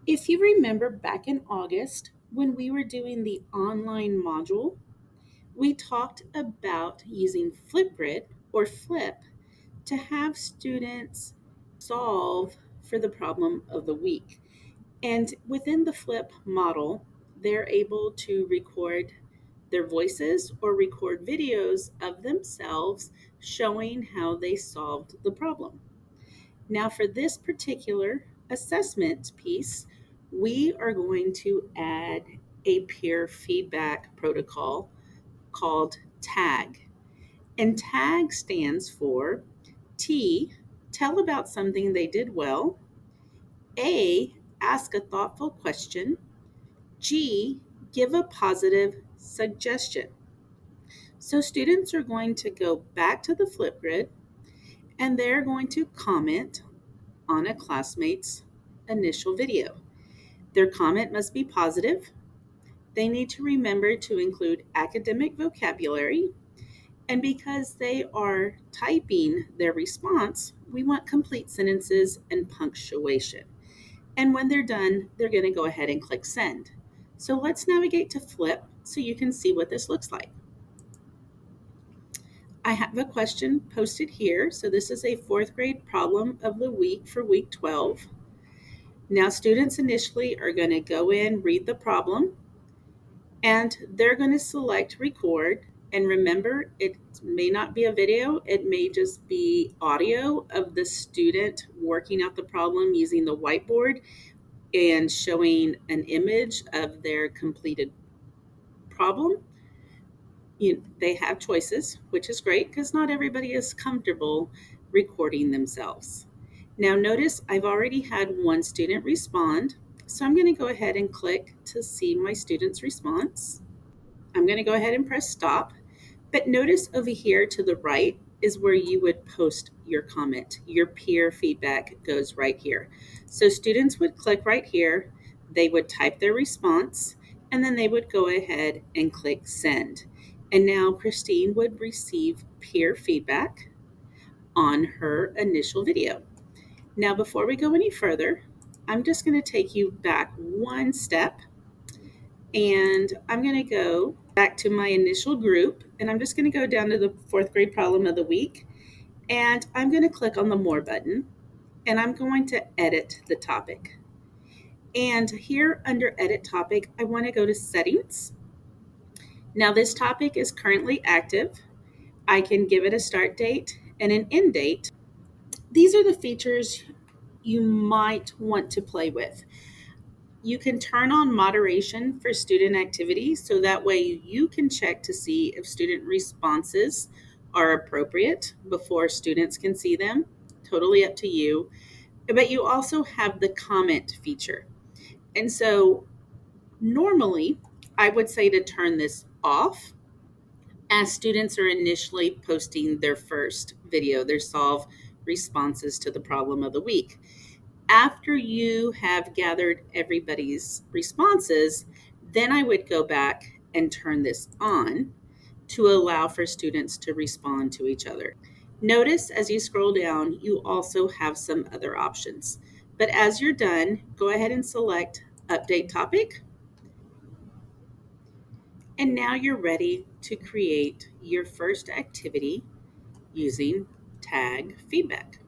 If you remember back in August when we were doing the online module, we talked about using Flipgrid or Flip to have students solve for the problem of the week. And within the Flip model, they're able to record their voices or record videos of themselves showing how they solved the problem. Now, for this particular assessment piece, we are going to add a peer feedback protocol called TAG. And TAG stands for T, tell about something they did well, A, ask a thoughtful question, G, give a positive suggestion. So students are going to go back to the Flipgrid and they're going to comment on a classmate's initial video. Their comment must be positive. They need to remember to include academic vocabulary. And because they are typing their response, we want complete sentences and punctuation. And when they're done, they're going to go ahead and click send. So let's navigate to Flip so you can see what this looks like. I have a question posted here. So this is a fourth grade problem of the week for week 12. Now students initially are going to go in, read the problem, and they're going to select record. And remember, it may not be a video, it may just be audio of the student working out the problem using the whiteboard and showing an image of their completed problem. They have choices, which is great because not everybody is comfortable recording themselves. Now notice I've already had one student respond, so I'm going to go ahead and click to see my student's response. I'm going to go ahead and press stop, but notice over here to the right is where you would post your comment. Your peer feedback goes right here. So students would click right here, they would type their response, and then they would go ahead and click send. And now Christine would receive peer feedback on her initial video. Now, before we go any further, I'm just going to take you back one step and I'm going to go back to my initial group and I'm just going to go down to the fourth grade problem of the week and I'm going to click on the more button and I'm going to edit the topic. And here under edit topic, I want to go to settings. Now this topic is currently active. I can give it a start date and an end date. These are the features you might want to play with. You can turn on moderation for student activity so that way you can check to see if student responses are appropriate before students can see them. Totally up to you. But you also have the comment feature. And so normally I would say to turn this off as students are initially posting their first video, their solve responses to the problem of the week. After you have gathered everybody's responses, then I would go back and turn this on to allow for students to respond to each other. Notice as you scroll down, you also have some other options. But as you're done, go ahead and select Update Topic. And now you're ready to create your first activity using Tag Feedback.